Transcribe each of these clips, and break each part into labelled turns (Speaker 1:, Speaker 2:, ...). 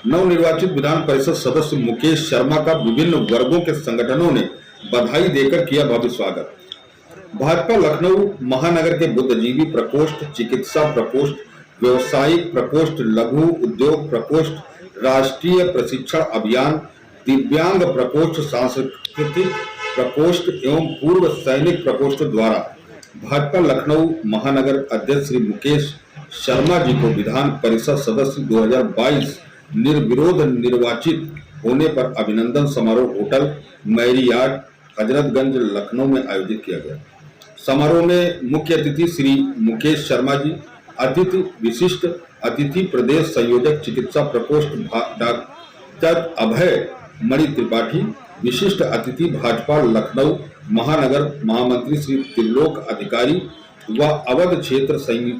Speaker 1: नवनिर्वाचित विधान परिषद सदस्य मुकेश शर्मा का विभिन्न वर्गों के संगठनों ने बधाई देकर किया भव्य स्वागत। भाजपा लखनऊ महानगर के बुद्धिजीवी प्रकोष्ठ, चिकित्सा प्रकोष्ठ, व्यवसायिक प्रकोष्ठ, लघु उद्योग प्रकोष्ठ, राष्ट्रीय प्रशिक्षण अभियान, दिव्यांग प्रकोष्ठ, सांस्कृतिक प्रकोष्ठ एवं पूर्व सैनिक प्रकोष्ठ द्वारा भाजपा लखनऊ महानगर अध्यक्ष श्री मुकेश शर्मा जी को विधान परिषद सदस्य 2022 निर्विरोध निर्वाचित होने पर अभिनंदन समारोह होटल मैरियाट हजरतगंज लखनऊ में आयोजित किया गया। समारोह में मुख्य अतिथि श्री मुकेश शर्मा जी, अतिथि विशिष्ट अतिथि प्रदेश संयोजक चिकित्सा प्रकोष्ठ डॉक्टर अभय मणि त्रिपाठी, विशिष्ट अतिथि भाजपा लखनऊ महानगर महामंत्री श्री त्रिलोक अधिकारी व अवध क्षेत्र सह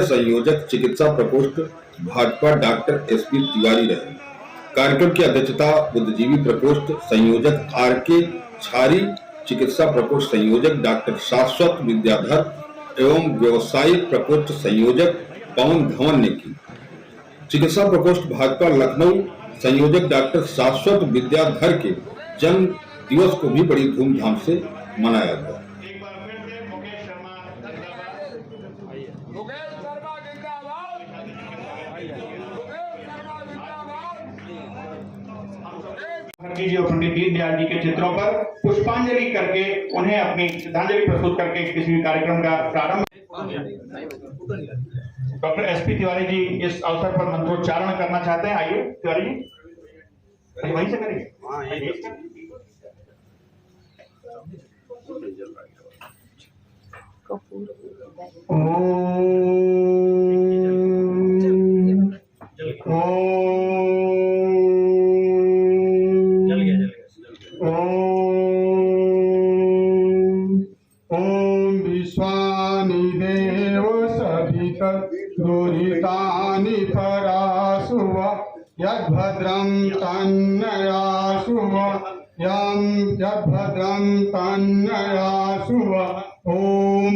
Speaker 1: संयोजक चिकित्सा प्रकोष्ठ भाजपा डॉक्टर एसपी तिवारी रहे। कार्यक्रम की अध्यक्षता बुद्धिजीवी प्रकोष्ठ संयोजक आरके छारी, चिकित्सा प्रकोष्ठ संयोजक डॉक्टर शाश्वत विद्याधर एवं व्यवसायिक प्रकोष्ठ संयोजक पवन धवन ने की। चिकित्सा प्रकोष्ठ भाजपा लखनऊ संयोजक डॉक्टर शाश्वत विद्याधर के जन्म दिवस को भी बड़ी धूमधाम से मनाया गया।
Speaker 2: और पंडित दीनदयाल जी के चित्रों पर पुष्पांजलि करके उन्हें अपनी श्रद्धांजलि प्रस्तुत करके किसी भी कार्यक्रम का प्रारंभ। डॉक्टर एसपी तिवारी जी इस अवसर पर मंत्रोच्चारण करना चाहते हैं। आइए तिवारी जी, वहीं से करेंगे।
Speaker 3: दुरितानि परासुव यद्भद्रं तन्नयासुव यद्भद्रं तन्नयासुव। ॐ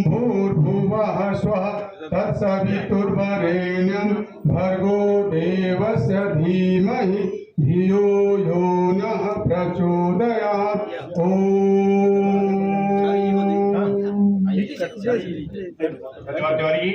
Speaker 3: भूर्भुवः स्वः तत्सवितुर्वरेण्यं भर्गो देवस्य धीमहि धियो यो नः प्रचोदयात्।
Speaker 2: तिवारी,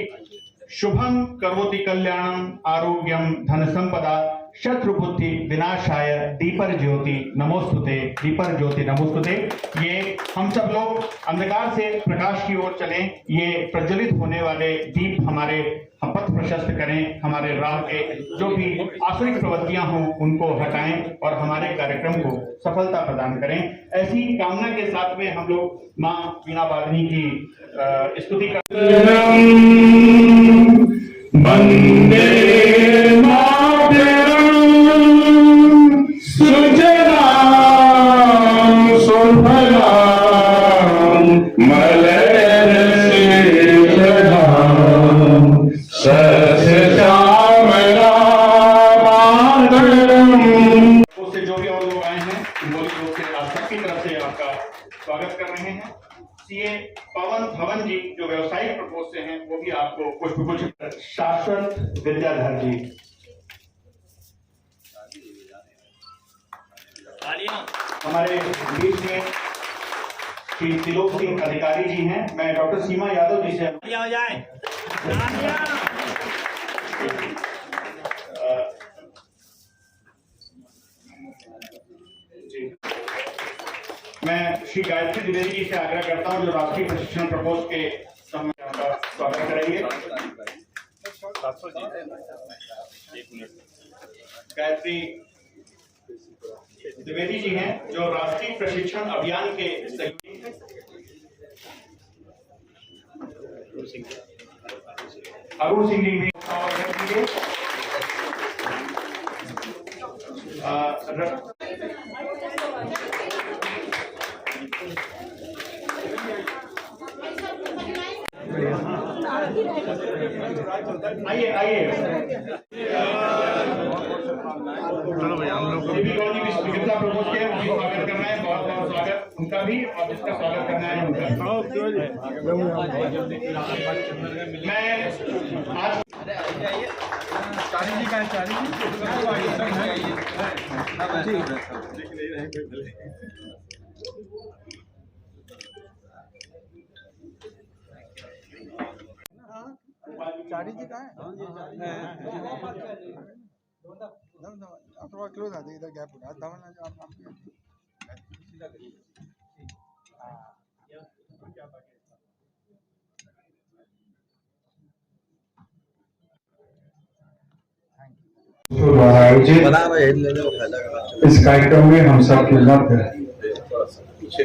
Speaker 2: शुभम करोति कल्याणम आरोग्यम धन संपदा शत्रुबुद्धि विनाशाय दीपर ज्योति नमोस्तुते, दीपर ज्योति नमोस्तुते। ये हम सब लोग अंधकार से प्रकाश की ओर चलें, ये प्रज्वलित होने वाले दीप हमारे पथ प्रशस्त करें, हमारे राह के जो भी आसुरिक प्रवृत्तियां हों उनको हटाएं और हमारे कार्यक्रम को सफलता प्रदान करें। ऐसी कामना के साथ में हम लोग मां वीणा वादनी की स्तुति करते स्वागत कर रहे हैं। सीए पवन धवन जी जो व्यवसायिक प्रकोष्ठ से हैं वो भी आपको पुष्पगुच्छ। शाश्वत विद्याधर जी, हमारे बीच में श्री त्रिलोक सिंह अधिकारी जी हैं। मैं डॉक्टर सीमा यादव जी से मैं श्री गायत्री द्विवेदी जी से आग्रह करता हूं जो राष्ट्रीय प्रशिक्षण प्रकोष्ठ के सम्मेलन का स्वागत करेंगे। गायत्री द्विवेदी जी हैं जो राष्ट्रीय प्रशिक्षण अभियान के अरुण सिंह जी भी आइए
Speaker 4: चलो भैया हम लोग
Speaker 2: चिकित्सा प्रकोष्ठ के स्वागत करना है, बहुत बहुत स्वागत उनका भी और जिसका स्वागत करना है उनका। मैं आज
Speaker 5: चारी जी कहाँ है? थोड़ा क्लोज आ जाइए, इधर गैप हो रहा है।
Speaker 3: द्वारा आयोजित इस कार्यक्रम में हम सब के मध्य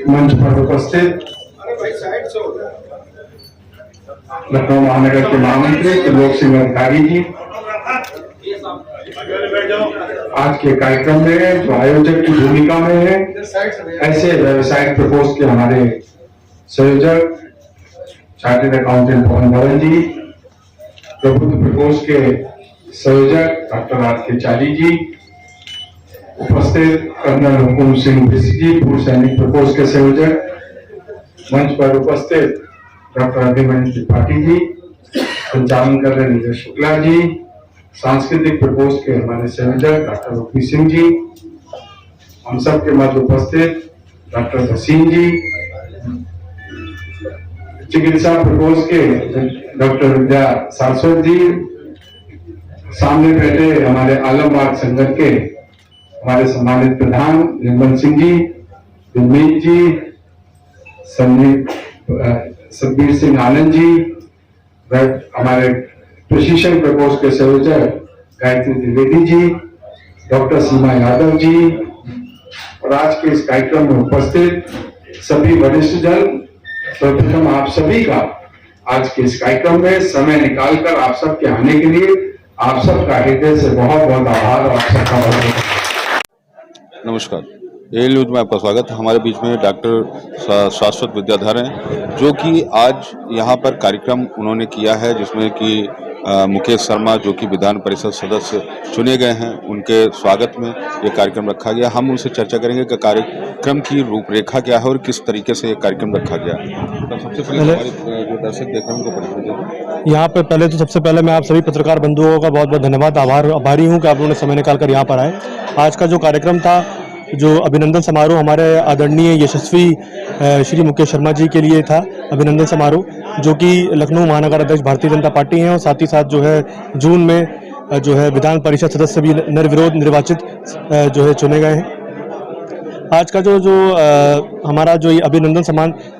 Speaker 3: मंच पर उपस्थित लखनऊ महानगर के महामंत्री त्रिलोक सिंह अधिकारी जी, आज के कार्यक्रम में जो आयोजक की भूमिका में है, ऐसे व्यावसायिक प्रकोष्ठ के हमारे संयोजक चार्टर्ड अकाउंटेंट पवन धवन जी, प्रबुद्ध प्रकोष्ठ के संयोजक डॉक्टर आर के चारी जी, उपस्थित कर्नल हुकुम सिंह बिस्क जी, पूर्व सैनिक प्रकोष्ठ के संयोजक, मंच पर उपस्थित डॉक्टर अभिमन्यु त्रिपाठी जी, संचालन कर रहे नीरज शुक्ला जी, सांस्कृतिक प्रकोष्ठ के हमारे संयोजक डॉक्टर ओपी सिंह जी, हम सब के मध्य उपस्थित डॉक्टर भसीन जी, चिकित्सा प्रकोष्ठ के डॉक्टर विद्या सारस्वत जी, सामने बैठे हमारे आलमबाग संगत के हमारे सम्मानित प्रधान निर्मल सिंह जी, दिलमीत जी, सतबीर सिंह आनंद जी, हमारे प्रशिक्षण प्रकोष्ठ के संयोजक गायत्री द्विवेदी जी, डॉक्टर सीमा यादव जी, और आज के इस कार्यक्रम में उपस्थित सभी वरिष्ठ जन, सर्वप्रथम आप सभी का आज के इस कार्यक्रम में समय निकालकर आप सब के आने के लिए आप सबका हृदय से बहुत बहुत आभार और आप सबका बहुत
Speaker 1: नमस्कार, ए न्यूज में आपका स्वागत है। हमारे बीच में डॉक्टर शाश्वत विद्याधर हैं, जो कि आज यहाँ पर कार्यक्रम उन्होंने किया है, जिसमें कि मुकेश शर्मा जो कि विधान परिषद सदस्य चुने गए हैं, उनके स्वागत में ये कार्यक्रम रखा गया। हम उनसे चर्चा करेंगे कि कार्यक्रम की रूपरेखा क्या है और किस तरीके से ये कार्यक्रम रखा गया। तो सबसे पहले हमारे जो दर्शक देख रहे हैं उनको परिचय दें।
Speaker 6: यहाँ पे पहले तो सबसे पहले मैं आप सभी पत्रकार बंधुओं का बहुत बहुत धन्यवाद, आभारी हूँ कि आप लोगों ने समय निकाल कर यहाँ पर आए। आज का जो कार्यक्रम था, जो अभिनंदन समारोह हमारे आदरणीय यशस्वी श्री मुकेश शर्मा जी के लिए था, अभिनंदन समारोह, जो कि लखनऊ महानगर अध्यक्ष भारतीय जनता पार्टी हैं, और साथ ही साथ जो है जून में जो है विधान परिषद सदस्य भी निर्विरोध निर्वाचित जो है चुने गए हैं। आज का जो हमारा जो ये अभिनंदन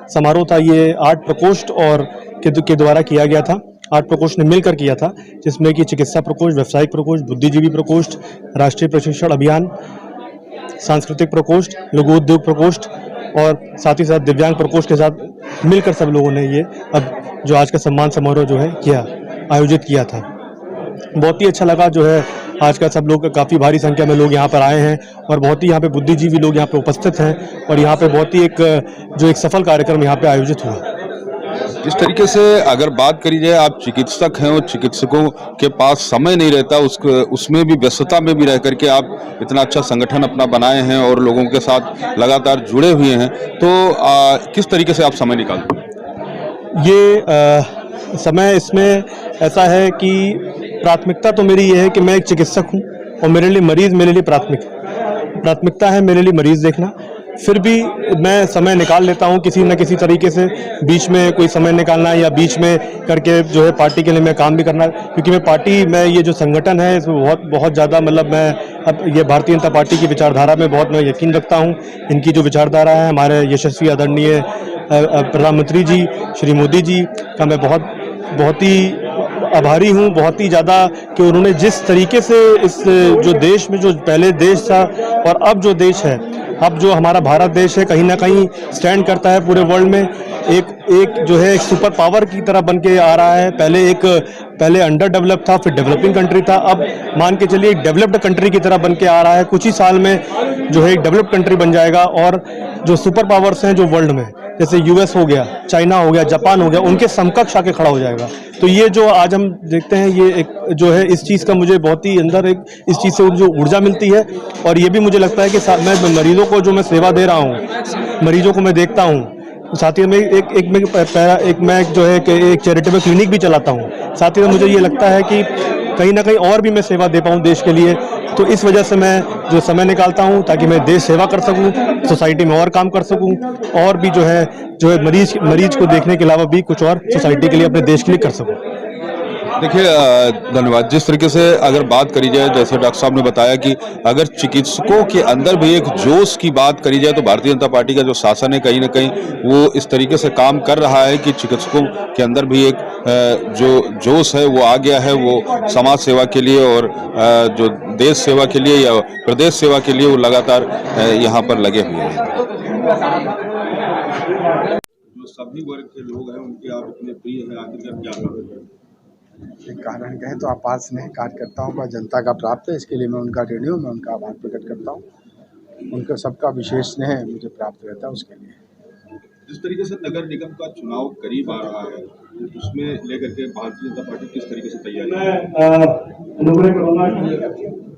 Speaker 6: समारोह था, ये 8 प्रकोष्ठ और के द्वारा किया गया था। 8 प्रकोष्ठ ने मिलकर किया था, जिसमें कि चिकित्सा प्रकोष्ठ, व्यावसायिक प्रकोष्ठ, बुद्धिजीवी प्रकोष्ठ, राष्ट्रीय प्रशिक्षण अभियान, सांस्कृतिक प्रकोष्ठ, लघु उद्योग प्रकोष्ठ और साथ ही साथ दिव्यांग प्रकोष्ठ के साथ मिलकर सब लोगों ने ये अब जो आज का सम्मान समारोह जो है आयोजित किया था। बहुत ही अच्छा लगा जो है आज का सब लोग, काफ़ी भारी संख्या में लोग यहाँ पर आए हैं और बहुत ही यहाँ पे बुद्धिजीवी लोग यहाँ पे उपस्थित हैं, और यहाँ पे बहुत ही एक सफल कार्यक्रम यहाँ पे आयोजित हुआ।
Speaker 1: जिस तरीके से अगर बात करी जाए, आप चिकित्सक हैं और चिकित्सकों के पास समय नहीं रहता, उसमें भी व्यस्तता में भी रह करके आप इतना अच्छा संगठन अपना बनाए हैं और लोगों के साथ लगातार जुड़े हुए हैं, तो किस तरीके से आप समय निकालते हैं?
Speaker 6: ये समय इसमें ऐसा है कि प्राथमिकता तो मेरी ये है कि मैं एक चिकित्सक हूँ और मेरे लिए मरीज मेरे लिए प्राथमिकता है, मेरे लिए मरीज देखना। फिर भी मैं समय निकाल लेता हूँ किसी न किसी तरीके से, बीच में कोई समय निकालना या बीच में करके जो है पार्टी के लिए मैं काम भी करना, क्योंकि मैं ये जो संगठन है इसमें बहुत ज़्यादा मतलब मैं अब ये भारतीय जनता पार्टी की विचारधारा में बहुत मैं यकीन रखता हूँ। इनकी जो विचारधारा है, हमारे यशस्वी आदरणीय प्रधानमंत्री जी श्री मोदी जी का मैं बहुत ही आभारी हूँ, बहुत ही ज़्यादा, कि उन्होंने जिस तरीके से इस जो देश में, जो पहले देश था और अब जो देश है, अब जो हमारा भारत देश है, कहीं ना कहीं स्टैंड करता है पूरे वर्ल्ड में, एक जो है एक सुपर पावर की तरह बन के आ रहा है। पहले अंडर डेवलप था, फिर डेवलपिंग कंट्री था, अब मान के चलिए एक डेवलप्ड कंट्री की तरह बन के आ रहा है। कुछ ही साल में जो है एक डेवलप्ड कंट्री बन जाएगा, और जो सुपर पावर्स हैं जो वर्ल्ड में, जैसे यूएस हो गया, चाइना हो गया, जापान हो गया, उनके समकक्ष आके खड़ा हो जाएगा। तो ये जो आज हम देखते हैं, ये एक जो है इस चीज़ का मुझे बहुत ही अंदर इस चीज़ से जो ऊर्जा मिलती है, और ये भी मुझे लगता है कि मैं मरीजों को जो मैं सेवा दे रहा हूँ, मरीजों को मैं देखता हूँ, साथ ही में एक चैरिटेबल क्लिनिक भी चलाता हूँ। साथ ही में मुझे ये लगता है कि कहीं ना कहीं और भी मैं सेवा दे पाऊँ देश के लिए। तो इस वजह से मैं जो समय निकालता हूँ ताकि मैं देश सेवा कर सकूँ, सोसाइटी में और काम कर सकूँ, और भी जो है मरीज को देखने के अलावा भी कुछ और सोसाइटी के लिए, अपने देश के लिए कर सकूँ।
Speaker 1: देखिए धन्यवाद। जिस तरीके से अगर बात करी जाए, जैसे डॉक्टर साहब ने बताया कि अगर चिकित्सकों के अंदर भी एक जोश की बात करी जाए तो भारतीय जनता पार्टी का जो शासन है कहीं ना कहीं वो इस तरीके से काम कर रहा है कि चिकित्सकों के अंदर भी एक जो जोश है वो आ गया है, वो समाज सेवा के लिए और जो देश सेवा के लिए या प्रदेश सेवा के लिए वो लगातार यहाँ पर लगे हुए हैं। जो सभी वर्ग के लोग हैं उनके आप इतने प्रिय हैं, आखिर क्या कारण?
Speaker 5: एक कारण कहें तो अपार स्नेह कार्यकर्ताओं का जनता का प्राप्त है, इसके लिए मैं उनका ऋणी हूँ, मैं उनका आभार प्रकट करता हूँ। उनका सबका विशेष स्नेह मुझे प्राप्त रहता है, उसके लिए।
Speaker 1: जिस तरीके से नगर निगम का चुनाव करीब आ रहा है, उसमें लेकर के भारतीय जनता पार्टी किस तरीके से तैयारी है?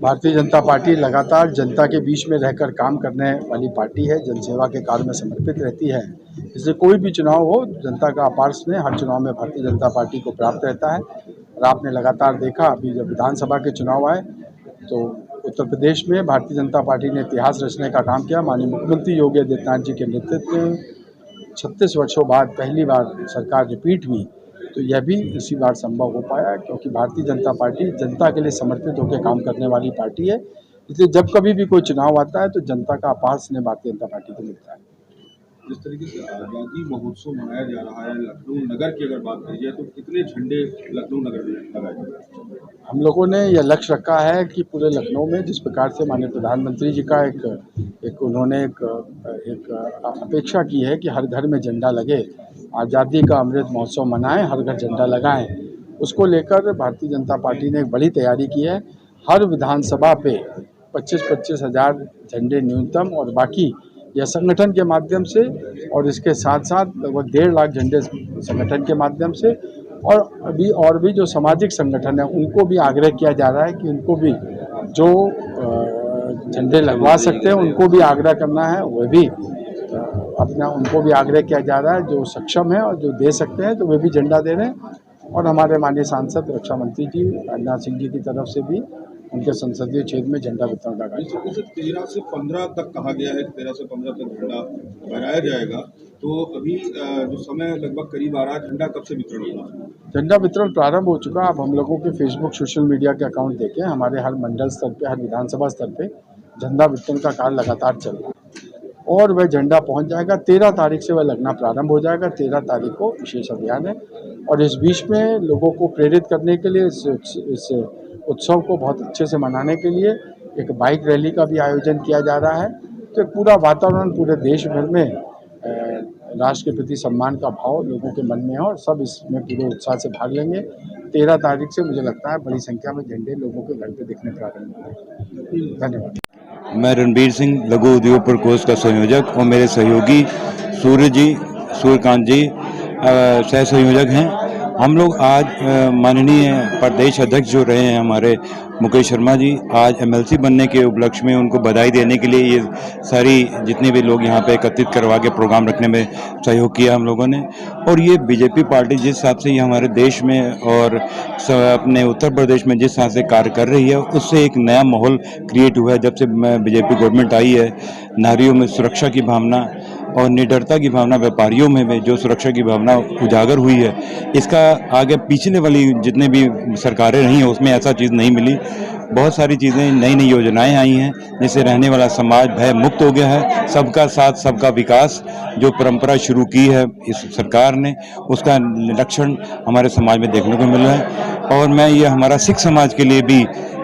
Speaker 5: भारतीय जनता पार्टी लगातार जनता के बीच में रहकर काम करने वाली पार्टी है, जनसेवा के कार्य में समर्पित रहती है। इसलिए कोई भी चुनाव हो, जनता का अपार स्नेह हर चुनाव में भारतीय जनता पार्टी को प्राप्त रहता है। और आपने लगातार देखा, अभी जब विधानसभा के चुनाव आए तो उत्तर प्रदेश में भारतीय जनता पार्टी ने इतिहास रचने का काम किया। माननीय मुख्यमंत्री योगी आदित्यनाथ जी के नेतृत्व में 36 वर्षों बाद पहली बार सरकार रिपीट हुई, तो यह भी इसी बार संभव हो पाया, क्योंकि भारतीय जनता पार्टी जनता के लिए समर्पित होकर काम करने वाली पार्टी है। इसलिए जब कभी भी कोई चुनाव आता है तो जनता का अपार स्नेह भारतीय जनता पार्टी को मिलता है।
Speaker 1: जिस तरीके से आज़ादी महोत्सव मनाया जा रहा है, लखनऊ नगर की अगर बात करी जाए तो कितने झंडे लखनऊ नगर में लगाए जाए?
Speaker 5: हम लोगों ने यह लक्ष्य रखा है कि पूरे लखनऊ में जिस प्रकार से माननीय प्रधानमंत्री जी का उन्होंने एक अपेक्षा की है कि हर घर में झंडा लगे, आज़ादी का अमृत महोत्सव मनाएं, हर घर झंडा लगाएं, उसको लेकर भारतीय जनता पार्टी ने एक बड़ी तैयारी की है। हर विधानसभा पे 25-25 हज़ार झंडे न्यूनतम, और बाकी यह संगठन के माध्यम से, और इसके साथ साथ लगभग 1.5 लाख झंडे संगठन के माध्यम से, और भी जो सामाजिक संगठन है उनको भी आग्रह किया जा रहा है कि उनको भी जो झंडे लगवा सकते हैं उनको भी आग्रह करना है, वह भी उनको भी आग्रह किया जा रहा है। जो सक्षम है और जो दे सकते हैं तो वे भी झंडा दे रहे हैं। और हमारे माननीय सांसद रक्षा मंत्री जी राजनाथ सिंह जी की तरफ से भी उनके संसदीय क्षेत्र में झंडा वितरण का कार्यक्रम
Speaker 1: 13 से 15 तक कहा गया है, 13 से 15 तक झंडा फहराया जाएगा। तो अभी जो समय लगभग करीब आ रहा है, झंडा कब से वितरण होगा?
Speaker 5: झंडा वितरण प्रारंभ हो चुका। अब हम लोगों के फेसबुक सोशल मीडिया के अकाउंट देखें, हमारे हर मंडल स्तर पे, हर विधानसभा स्तर पे झंडा वितरण का कार्य लगातार चल रहा है और वह झंडा पहुंच जाएगा। 13 तारीख से वह लगना प्रारंभ हो जाएगा। 13 तारीख को विशेष अभियान है और इस बीच में लोगों को प्रेरित करने के लिए, इस उत्सव को बहुत अच्छे से मनाने के लिए एक बाइक रैली का भी आयोजन किया जा रहा है। तो एक पूरा वातावरण पूरे देश भर में राष्ट्र के प्रति सम्मान का भाव लोगों के मन में है और सब इसमें पूरे उत्साह से भाग लेंगे। 13 तारीख से मुझे लगता है बड़ी संख्या में झंडे लोगों के घर पे दिखने प्रारंभ होंगे। धन्यवाद।
Speaker 7: मैं रणबीर सिंह, लघु उद्योग प्रकोष्ठ का संयोजक, और मेरे सहयोगी सूर्यकांत जी सह संयोजक हैं। हम लोग आज माननीय प्रदेश अध्यक्ष जो रहे हैं हमारे मुकेश शर्मा जी, आज एमएलसी बनने के उपलक्ष्य में उनको बधाई देने के लिए ये सारी जितने भी लोग यहाँ पे एकत्रित करवा के प्रोग्राम रखने में सहयोग किया हम लोगों ने। और ये बीजेपी पार्टी जिस हिसाब से ये हमारे देश में और अपने उत्तर प्रदेश में जिस हिसाब से कार्य कर रही है, उससे एक नया माहौल क्रिएट हुआ है। जब से बीजेपी गवर्नमेंट आई है, नारियों में सुरक्षा की भावना और निडरता की भावना, व्यापारियों में भी जो सुरक्षा की भावना उजागर हुई है, इसका आगे पिछले वाली जितने भी सरकारें रही हैं उसमें ऐसा चीज़ नहीं मिली। बहुत सारी चीज़ें, नई नई योजनाएं आई हैं जिससे रहने वाला समाज भय मुक्त हो गया है। सबका साथ सबका विकास जो परंपरा शुरू की है इस सरकार ने, उसका लक्षण हमारे समाज में देखने को मिल रहा है। और मैं ये हमारा सिख समाज के लिए भी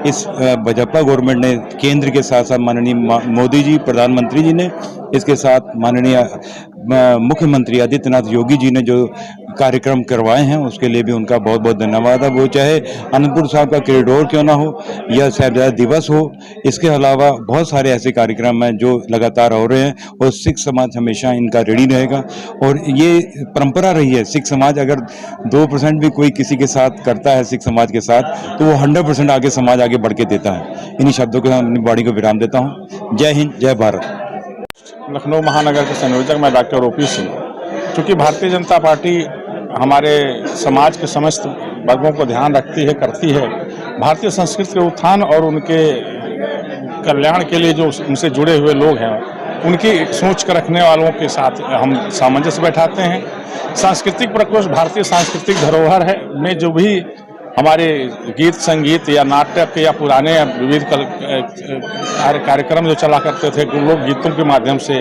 Speaker 7: इस भाजपा गवर्नमेंट ने केंद्र के साथ साथ माननीय मोदी जी प्रधानमंत्री जी ने, इसके साथ माननीय मुख्यमंत्री आदित्यनाथ योगी जी ने जो कार्यक्रम करवाए हैं उसके लिए भी उनका बहुत बहुत धन्यवाद है। वो चाहे आनंदपुर साहब का कॉरिडोर क्यों ना हो या साहिबजादा दिवस हो, इसके अलावा बहुत सारे ऐसे कार्यक्रम हैं जो लगातार हो रहे हैं और सिख समाज हमेशा इनका ऋणी रहेगा। और ये परंपरा रही है, सिख समाज अगर 2% भी कोई किसी के साथ करता है सिख समाज के साथ, तो वो 100% आगे समाज आगे बढ़ के देता है। इन्हीं शब्दों के साथ अपनी वाणी को विराम देता हूँ। जय हिंद, जय भारत।
Speaker 8: लखनऊ महानगर के संयोजक मैं डॉक्टर ओपी सिंह। चूँकि भारतीय जनता पार्टी हमारे समाज के समस्त वर्गों को ध्यान रखती है, करती है, भारतीय संस्कृति के उत्थान और उनके कल्याण के लिए जो उनसे जुड़े हुए लोग हैं उनकी सोच कर रखने वालों के साथ हम सामंजस्य बैठाते हैं। सांस्कृतिक प्रकोष्ठ भारतीय सांस्कृतिक धरोहर है में जो भी हमारे गीत संगीत या नाटक या पुराने विविध कार्यक्रम जो चला करते थे, लोक गीतों के माध्यम से,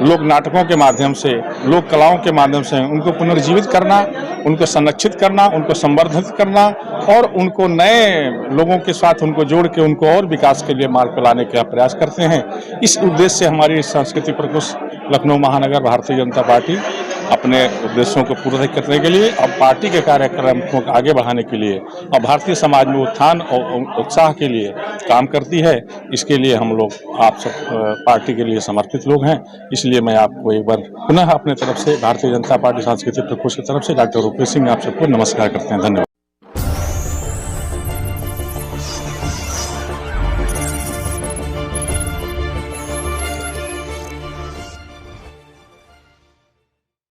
Speaker 8: लोक नाटकों के माध्यम से, लोक कलाओं के माध्यम से उनको पुनर्जीवित करना, उनको संरक्षित करना, उनको संवर्धित करना और उनको नए लोगों के साथ उनको जोड़ के उनको और विकास के लिए मार्ग पर लाने का प्रयास करते हैं। इस उद्देश्य से हमारी सांस्कृतिक प्रकोष्ठ लखनऊ महानगर भारतीय जनता पार्टी अपने उद्देश्यों को पूरा करने के लिए और पार्टी के कार्यक्रम को आगे बढ़ाने के लिए और भारतीय समाज में उत्थान और उत्साह के लिए काम करती है। इसके लिए हम लोग आप सब पार्टी के लिए समर्पित लोग हैं। इसलिए मैं आपको एक बार पुनः अपने तरफ से भारतीय जनता पार्टी सांस्कृतिक प्रकोष्ठ की तरफ से डॉक्टर रूपेश सिंह आप सबको नमस्कार करते हैं। धन्यवाद।